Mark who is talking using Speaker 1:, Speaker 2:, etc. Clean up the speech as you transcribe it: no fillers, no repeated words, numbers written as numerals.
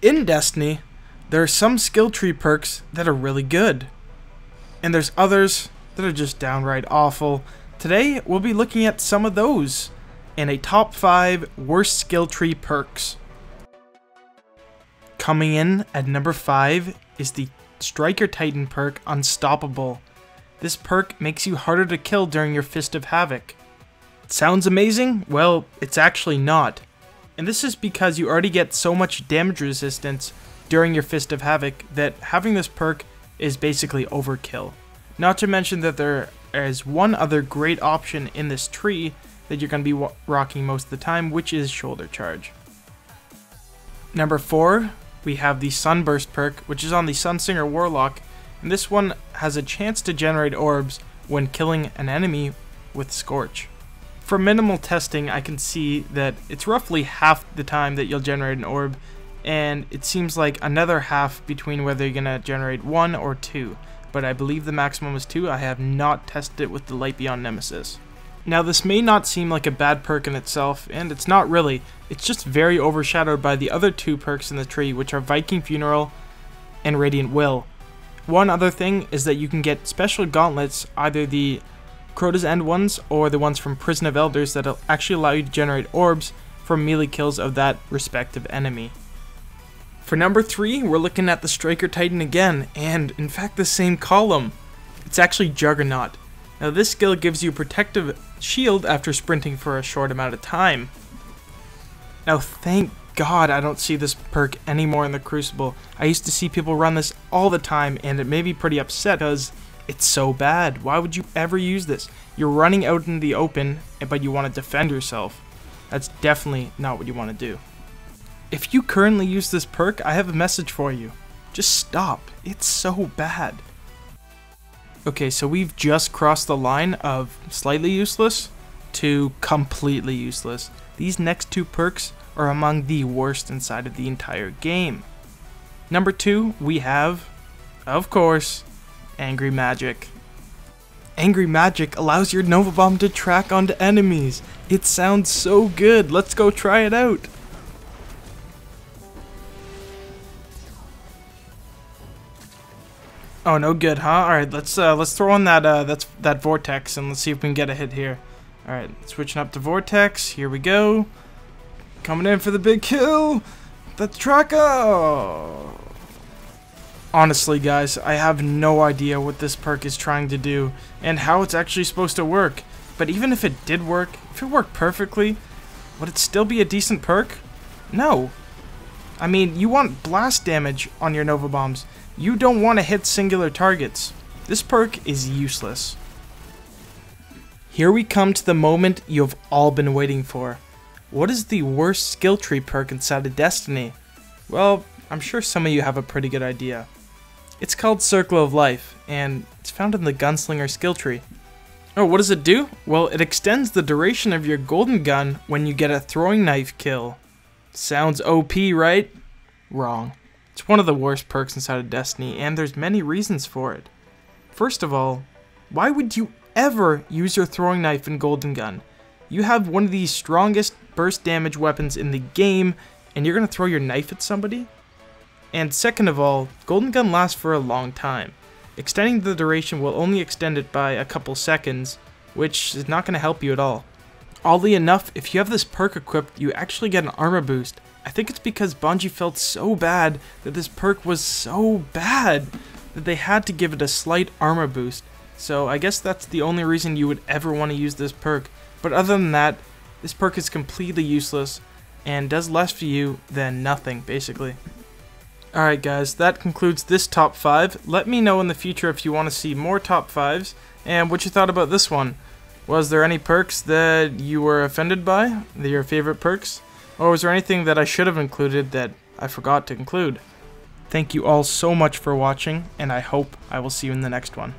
Speaker 1: In Destiny, there are some skill tree perks that are really good, and there's others that are just downright awful. Today, we'll be looking at some of those in a top 5 worst skill tree perks. Coming in at number 5 is the Striker Titan perk Unstoppable. This perk makes you harder to kill during your Fist of Havoc. Sounds amazing? Well, it's actually not. And this is because you already get so much damage resistance during your Fist of Havoc that having this perk is basically overkill. Not to mention that there is one other great option in this tree that you're going to be rocking most of the time, which is Shoulder Charge. Number 4, we have the Sunburst perk, which is on the Sunsinger Warlock, and this one has a chance to generate orbs when killing an enemy with Scorch. For minimal testing, I can see that it's roughly half the time that you'll generate an orb, and it seems like another half between whether you're going to generate 1 or 2, but I believe the maximum is 2. I have not tested it with the Light Beyond Nemesis. Now, this may not seem like a bad perk in itself, and it's not really. It's just very overshadowed by the other 2 perks in the tree, which are Viking Funeral and Radiant Will. One other thing is that you can get special gauntlets, either the Crota's End ones or the ones from Prison of Elders, that'll actually allow you to generate orbs from melee kills of that respective enemy. For number 3, we're looking at the Striker Titan again, and in fact the same column. It's actually Juggernaut. Now this skill gives you protective shield after sprinting for a short amount of time. Now thank God I don't see this perk anymore in the Crucible. I used to see people run this all the time, and it made me pretty upset because it's so bad. Why would you ever use this? You're running out in the open, but you want to defend yourself. That's definitely not what you want to do. If you currently use this perk, I have a message for you. Just stop. It's so bad. Okay, so we've just crossed the line of slightly useless to completely useless. These next 2 perks are among the worst inside of the entire game. Number 2, we have, of course, Angry Magic. Angry Magic allows your Nova Bomb to track onto enemies. It sounds so good. Let's go try it out. Oh, no good, huh? All right, let's throw on that Vortex and let's see if we can get a hit here. All right, switching up to Vortex. Here we go. Coming in for the big kill. The tracker. Honestly, guys, I have no idea what this perk is trying to do and how it's actually supposed to work. But even if it did work, if it worked perfectly, would it still be a decent perk? No. I mean, you want blast damage on your Nova Bombs. You don't want to hit singular targets. This perk is useless. Here we come to the moment you've all been waiting for. What is the worst skill tree perk inside of Destiny? Well, I'm sure some of you have a pretty good idea. It's called Circle of Life, and it's found in the Gunslinger skill tree. Oh, what does it do? Well, it extends the duration of your golden gun when you get a throwing knife kill. Sounds OP, right? Wrong. It's one of the worst perks inside of Destiny, and there's many reasons for it. First of all, why would you ever use your throwing knife in golden gun? You have one of the strongest burst damage weapons in the game, and you're going to throw your knife at somebody? And second of all, golden gun lasts for a long time. Extending the duration will only extend it by a couple seconds, which is not going to help you at all. Oddly enough, if you have this perk equipped, you actually get an armor boost. I think it's because Bungie felt so bad that this perk was so bad that they had to give it a slight armor boost. So I guess that's the only reason you would ever want to use this perk. But other than that, this perk is completely useless and does less for you than nothing, basically. Alright guys, that concludes this top 5. Let me know in the future if you want to see more top 5s and what you thought about this one. Was there any perks that you were offended by? Your favorite perks? Or was there anything that I should have included that I forgot to include? Thank you all so much for watching, and I hope I will see you in the next one.